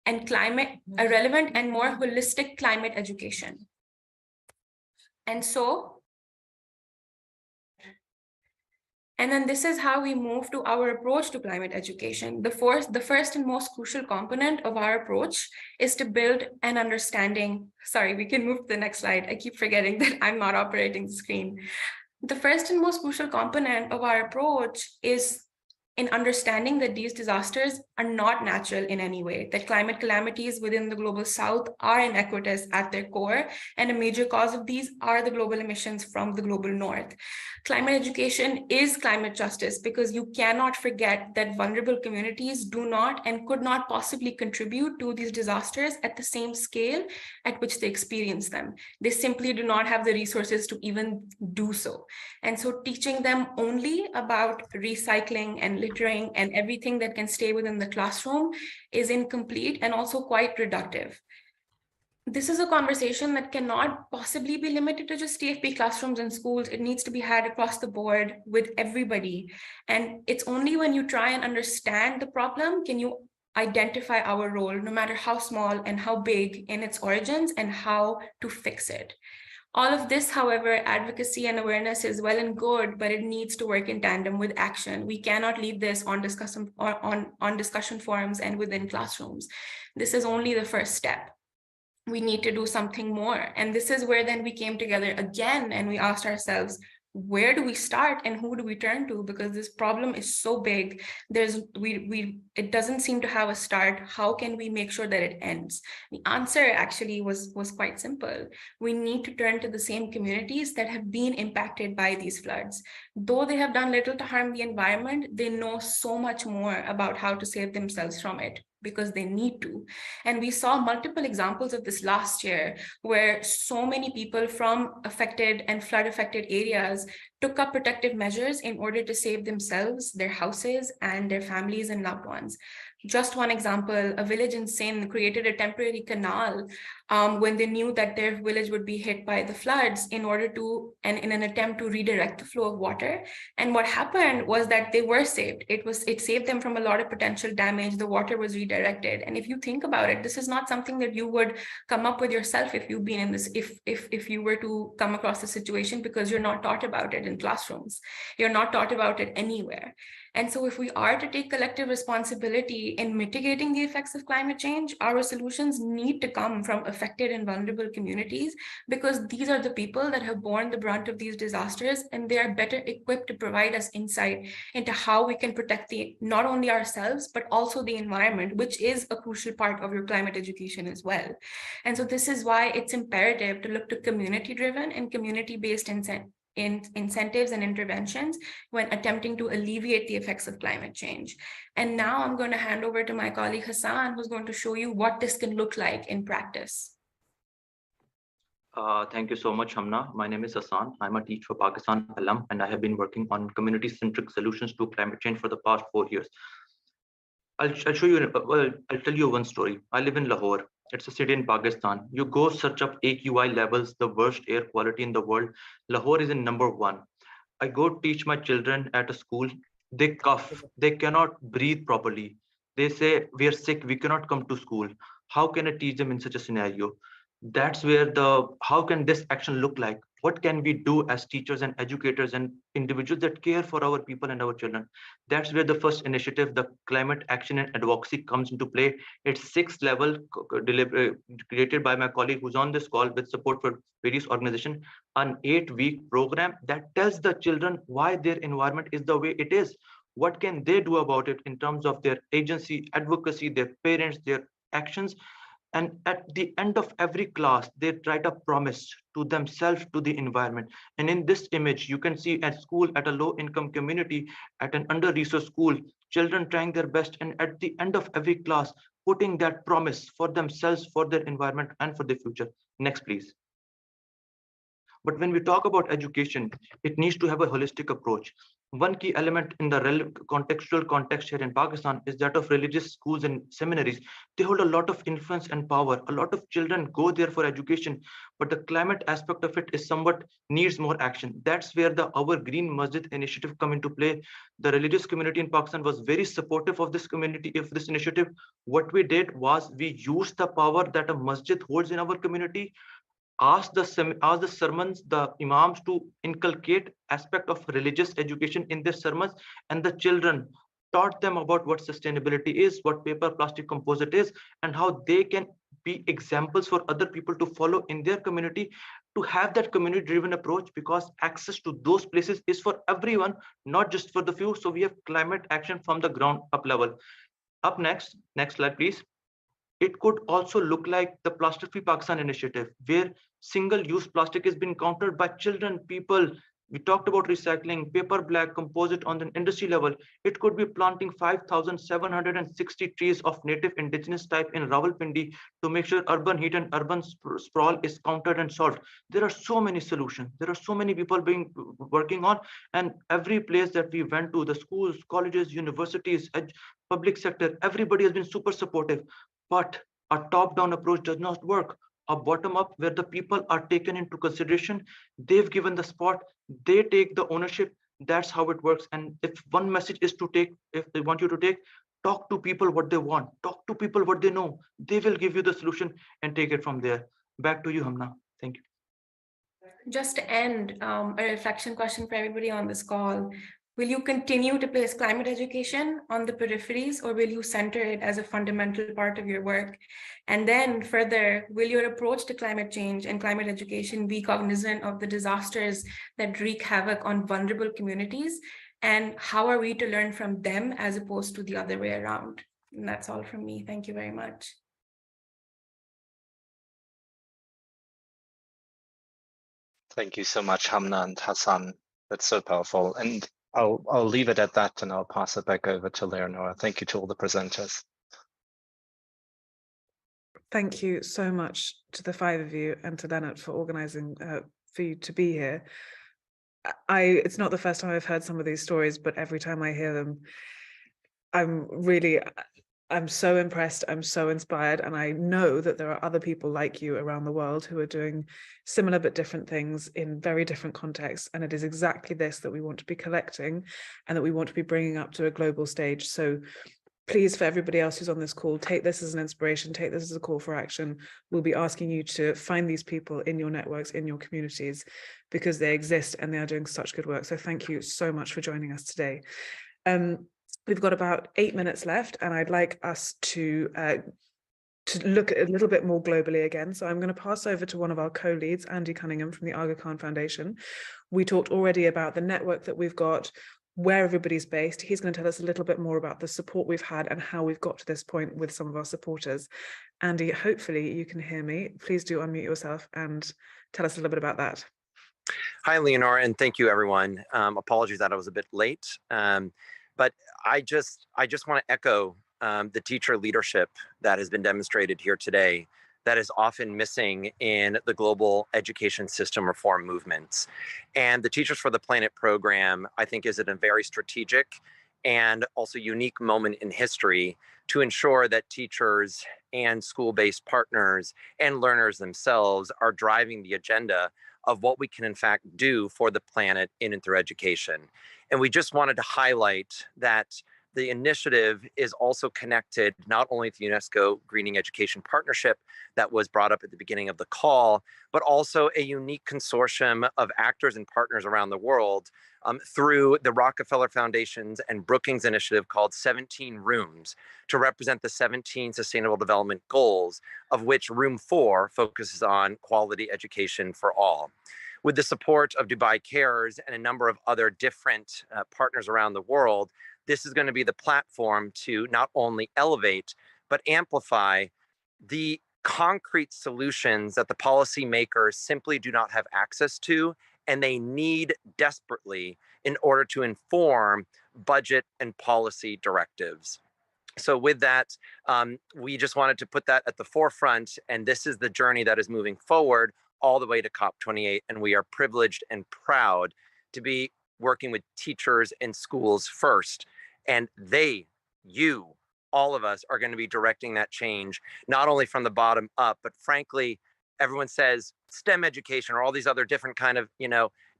and more holistic climate education. And then this is how we move to our approach to climate education. The first and most crucial component of our approach is to build an understanding. Sorry, we can move to the next slide. I keep forgetting that I'm not operating the screen. The first and most crucial component of our approach is in understanding that these disasters are not natural in any way, that climate calamities within the global south are inequitous at their core, and a major cause of these are the global emissions from the global north. Climate education is climate justice because you cannot forget that vulnerable communities do not and could not possibly contribute to these disasters at the same scale at which they experience them. They simply do not have the resources to even do so. And so teaching them only about recycling and littering and everything that can stay within the classroom is incomplete and also quite reductive. This is a conversation that cannot possibly be limited to just TFP classrooms and schools. It needs to be had across the board with everybody. And it's only when you try and understand the problem can you identify our role, no matter how small and how big in its origins, and how to fix it. All of this, however, advocacy and awareness is well and good, but it needs to work in tandem with action. We cannot leave this on discussion forums and within classrooms. This is only the first step. we need to do something more. And this is where then we came together again and we asked ourselves, where do we start and who do we turn to? Because this problem is so big. It doesn't seem to have a start. How can we make sure that it ends? The answer actually was quite simple. We need to turn to the same communities that have been impacted by these floods. Though they have done little to harm the environment, they know so much more about how to save themselves from it, because they need to. And we saw multiple examples of this last year, where so many people from affected and flood affected areas took up protective measures in order to save themselves, their houses, and their families and loved ones. Just one example, a village in Sindh created a temporary canal when they knew that their village would be hit by the floods in an attempt to redirect the flow of water. And what happened was that they were saved. It saved them from a lot of potential damage. The water was redirected. And if you think about it, this is not something that you would come up with yourself if you've been in this, if you were to come across the situation, because you're not taught about it in classrooms. You're not taught about it anywhere. And so if we are to take collective responsibility in mitigating the effects of climate change, our solutions need to come from affected and vulnerable communities, because these are the people that have borne the brunt of these disasters, and they are better equipped to provide us insight into how we can protect not only ourselves, but also the environment, which is a crucial part of your climate education as well. And so this is why it's imperative to look to community-driven and community-based incentives and interventions when attempting to alleviate the effects of climate change. And now I'm going to hand over to my colleague Hassan, who's going to show you what this can look like in practice. Thank you so much, Hamna. My name is Hassan. I'm a Teach for Pakistan alum, and I have been working on community-centric solutions to climate change for the past 4 years. I'll show you, I'll tell you one story. I live in Lahore. It's a city in Pakistan. You go search up AQI levels, the worst air quality in the world. Lahore is in #1. I go teach my children at a school. They cough. They cannot breathe properly. They say, we are sick. We cannot come to school. How can I teach them in such a scenario? That's where how can this action look like? What can we do as teachers and educators and individuals that care for our people and our children? That's where the first initiative, the climate action and advocacy, comes into play. It's 6th level created by my colleague who's on this call with support for various organizations, an 8-week program that tells the children why their environment is the way it is. What can they do about it in terms of their agency, advocacy, their parents, their actions? And at the end of every class, they write a promise to themselves, to the environment. And in this image, you can see at school, at a low-income community, at an under-resourced school, children trying their best, and at the end of every class, putting that promise for themselves, for their environment, and for the future. Next, please. But when we talk about education, it needs to have a holistic approach. One key element in the contextual context here in Pakistan is that of religious schools and seminaries. They hold a lot of influence and power. A lot of children go there for education, but the climate aspect of it is somewhat needs more action. That's where the Our Green Masjid initiative come into play. The religious community in Pakistan was very supportive of this community, of this initiative. What we did was we used the power that a masjid holds in our community, ask the sermons, the imams, to inculcate aspect of religious education in their sermons, and the children taught them about what sustainability is, what paper plastic composite is, and how they can be examples for other people to follow in their community, to have that community driven approach, because access to those places is for everyone, not just for the few. So we have climate action from the ground up level. Up next slide, please. It could also look like the Plastic Free Pakistan initiative, where single-use plastic has been countered by children, people. We talked about recycling, paper black, composite on the industry level. It could be planting 5,760 trees of native indigenous type in Rawalpindi to make sure urban heat and urban sprawl is countered and solved. There are so many solutions. There are so many people working on, and every place that we went to, the schools, colleges, universities, public sector, everybody has been super supportive. But a top-down approach does not work. A bottom-up, where the people are taken into consideration, they've given the spot, they take the ownership. That's how it works. And if one message is to take, if they want you to take, talk to people what they want, talk to people what they know. They will give you the solution and take it from there. Back to you, Hamna. Thank you. Just to end, a reflection question for everybody on this call. Will you continue to place climate education on the peripheries, or will you center it as a fundamental part of your work? And then further, will your approach to climate change and climate education be cognizant of the disasters that wreak havoc on vulnerable communities? And how are we to learn from them as opposed to the other way around? And that's all from me. Thank you very much. Thank you so much, Hamna and Hassan. That's so powerful. And I'll leave it at that, and I'll pass it back over to Leonora. Thank you to all the presenters. Thank you so much to the five of you and to Leonard for organizing for you to be here. It's not the first time I've heard some of these stories, but every time I hear them, I'm so impressed, I'm so inspired, and I know that there are other people like you around the world who are doing similar but different things in very different contexts, and it is exactly this that we want to be collecting and that we want to be bringing up to a global stage. So please, for everybody else who's on this call, take this as an inspiration, take this as a call for action. We'll be asking you to find these people in your networks, in your communities, because they exist and they are doing such good work. So thank you so much for joining us today. We've got about 8 minutes left, and I'd like us to look at a little bit more globally again. So I'm going to pass over to one of our co-leads, Andy Cunningham from the Aga Khan Foundation. We talked already about the network that we've got, where everybody's based. He's going to tell us a little bit more about the support we've had and how we've got to this point with some of our supporters. Andy, hopefully you can hear me. Please do unmute yourself and tell us a little bit about that. Hi, Leonora, and thank you, everyone. Apologies that I was a bit late, but I just want to echo the teacher leadership that has been demonstrated here today that is often missing in the global education system reform movements. And the Teachers for the Planet program, I think, is in a very strategic and also unique moment in history to ensure that teachers and school-based partners and learners themselves are driving the agenda of what we can in fact do for the planet in and through education. And we just wanted to highlight that the initiative is also connected not only to the UNESCO Greening Education Partnership that was brought up at the beginning of the call, but also a unique consortium of actors and partners around the world through the Rockefeller Foundation's and Brookings initiative called 17 Rooms to represent the 17 Sustainable Development Goals, of which Room 4 focuses on quality education for all. With the support of Dubai Cares and a number of other different partners around the world, this is going to be the platform to not only elevate, but amplify the concrete solutions that the policymakers simply do not have access to, and they need desperately in order to inform budget and policy directives. So with that, we just wanted to put that at the forefront, and this is the journey that is moving forward all the way to COP28, and we are privileged and proud to be working with teachers and schools first. And you, all of us are going to be directing that change, not only from the bottom up, but frankly, everyone says STEM education or all these other different kind of,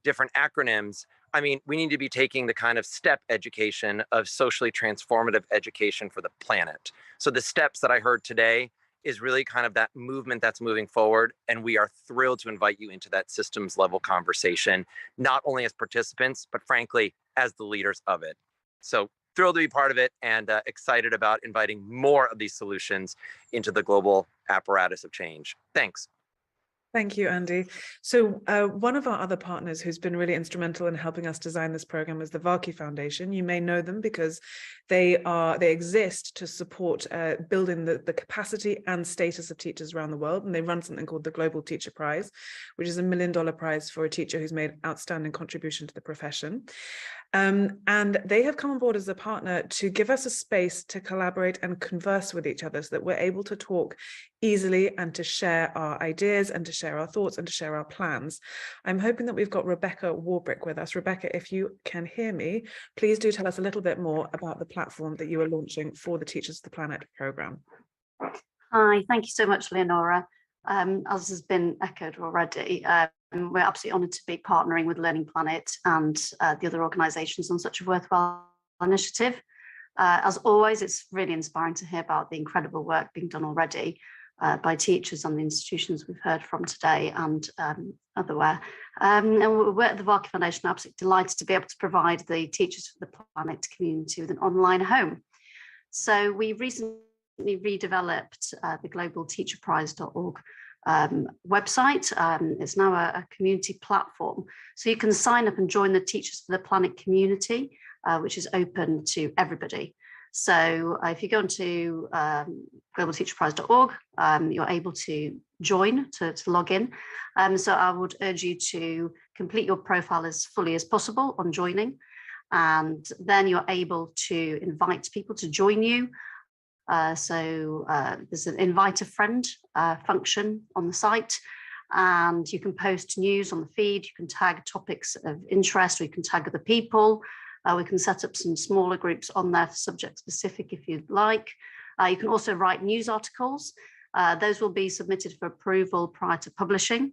different acronyms. I mean, we need to be taking the kind of STEP education of socially transformative education for the planet. So the steps that I heard today is really kind of that movement that's moving forward. And we are thrilled to invite you into that systems level conversation, not only as participants, but frankly, as the leaders of it. So thrilled to be part of it and excited about inviting more of these solutions into the global apparatus of change. Thanks. Thank you, Andy. So one of our other partners who's been really instrumental in helping us design this program is the Varkey Foundation. You may know them because they exist to support building the capacity and status of teachers around the world. And they run something called the Global Teacher Prize, which is $1 million prize for a teacher who's made outstanding contribution to the profession. And they have come on board as a partner to give us a space to collaborate and converse with each other so that we're able to talk easily and to share our ideas and to share our thoughts and to share our plans. I'm hoping that we've got Rebecca Warbrick with us. Rebecca, if you can hear me, please do tell us a little bit more about the platform that you are launching for the Teachers of the Planet program. Hi, thank you so much, Leonora. As has been echoed already, we're absolutely honoured to be partnering with Learning Planet and the other organisations on such a worthwhile initiative. As always, it's really inspiring to hear about the incredible work being done already. by teachers and the institutions we've heard from today and otherwhere. And we're at the Varkey Foundation absolutely delighted to be able to provide the Teachers for the Planet community with an online home. So we recently redeveloped the global teacherprize.org website. It's now a community platform. So you can sign up and join the Teachers for the Planet community, which is open to everybody. So if you go onto globalteacherprize.org, you're able to join, to log in. So I would urge you to complete your profile as fully as possible on joining. And then you're able to invite people to join you. There's an invite a friend function on the site, and you can post news on the feed. You can tag topics of interest, or you can tag other people. We can set up some smaller groups on there for subject specific if you'd like. You can also write news articles. Those will be submitted for approval prior to publishing.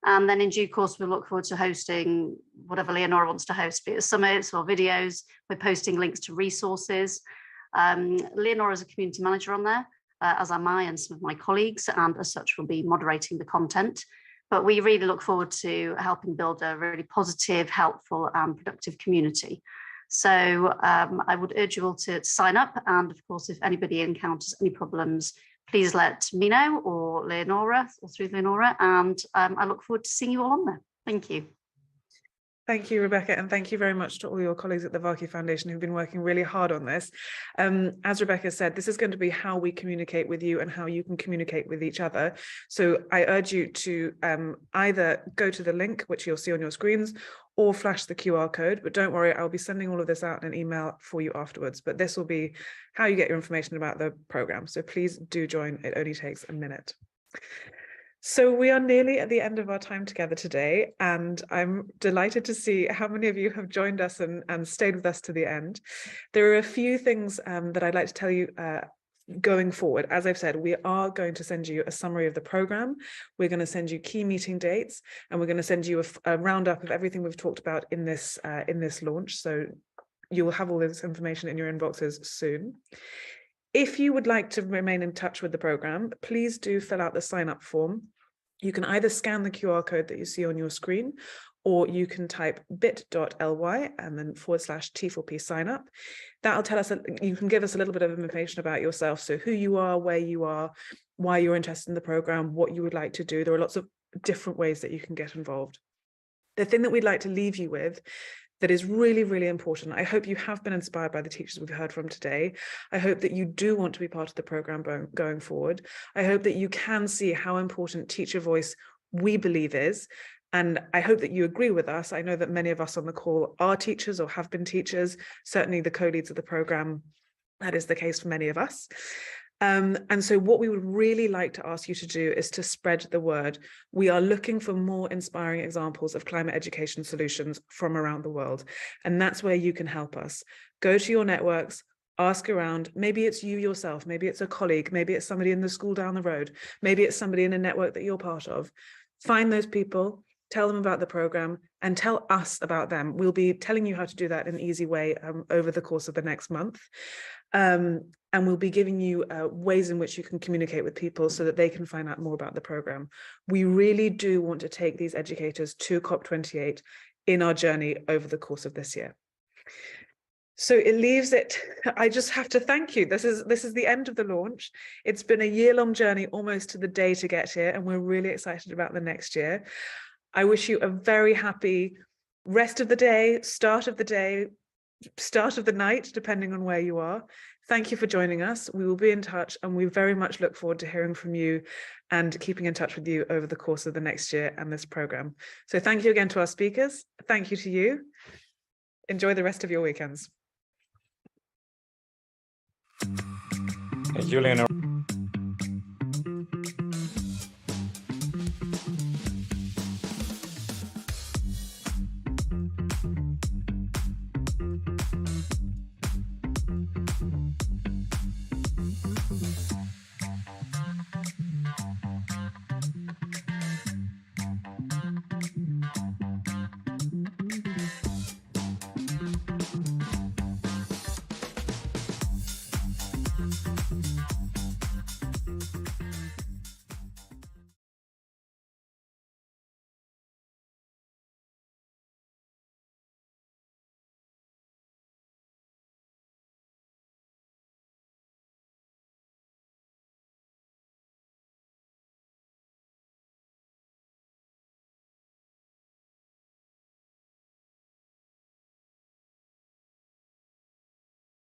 And then in due course, we look forward to hosting whatever Leonora wants to host, be it summits or videos. We're posting links to resources. Leonora is a community manager on there, as am I and some of my colleagues, and as such will be moderating the content. But we really look forward to helping build a really positive, helpful and productive community. So I would urge you all to sign up. And of course, if anybody encounters any problems, please let me know or Leonora or through Leonora. And I look forward to seeing you all on there. Thank you. Thank you, Rebecca, and thank you very much to all your colleagues at the Varkey Foundation who've been working really hard on this. As Rebecca said, this is going to be how we communicate with you and how you can communicate with each other. So I urge you to either go to the link, which you'll see on your screens, or flash the QR code. But don't worry, I'll be sending all of this out in an email for you afterwards. But this will be how you get your information about the program. So please do join. It only takes a minute. So we are nearly at the end of our time together today, and I'm delighted to see how many of you have joined us and stayed with us to the end. There are a few things that I'd like to tell you going forward. As I've said, we are going to send you a summary of the program. We're going to send you key meeting dates, and we're going to send you a roundup of everything we've talked about in this launch. So you will have all this information in your inboxes soon. If you would like to remain in touch with the program, please do fill out the sign-up form. You can either scan the QR code that you see on your screen, or you can type bit.ly and then /T4P sign up. That'll tell us, you can give us a little bit of information about yourself. So who you are, where you are, why you're interested in the program, what you would like to do. There are lots of different ways that you can get involved. The thing that we'd like to leave you with that is really, really important. I hope you have been inspired by the teachers we've heard from today. I hope that you do want to be part of the program going forward. I hope that you can see how important teacher voice we believe is. And I hope that you agree with us. I know that many of us on the call are teachers or have been teachers, certainly the co-leads of the program. That is the case for many of us. And so what we would really like to ask you to do is to spread the word. We are looking for more inspiring examples of climate education solutions from around the world. And that's where you can help us. Go to your networks, ask around. Maybe it's you yourself, maybe it's a colleague, maybe it's somebody in the school down the road, maybe it's somebody in a network that you're part of. Find those people, tell them about the program, and tell us about them. We'll be telling you how to do that in an easy way over the course of the next month. And we'll be giving you ways in which you can communicate with people so that they can find out more about the program. We really do want to take these educators to COP28 in our journey over the course of this year. So it leaves it, I just have to thank you. This is the end of the launch. It's been a year-long journey almost to the day to get here, and we're really excited about the next year. I wish you a very happy rest of the day, start of the night, depending on where you are. Thank you for joining us. We will be in touch, and we very much look forward to hearing from you and keeping in touch with you over the course of the next year and this program. So thank you again to our speakers. Thank you to you. Enjoy the rest of your weekends. Thank you, Leonora.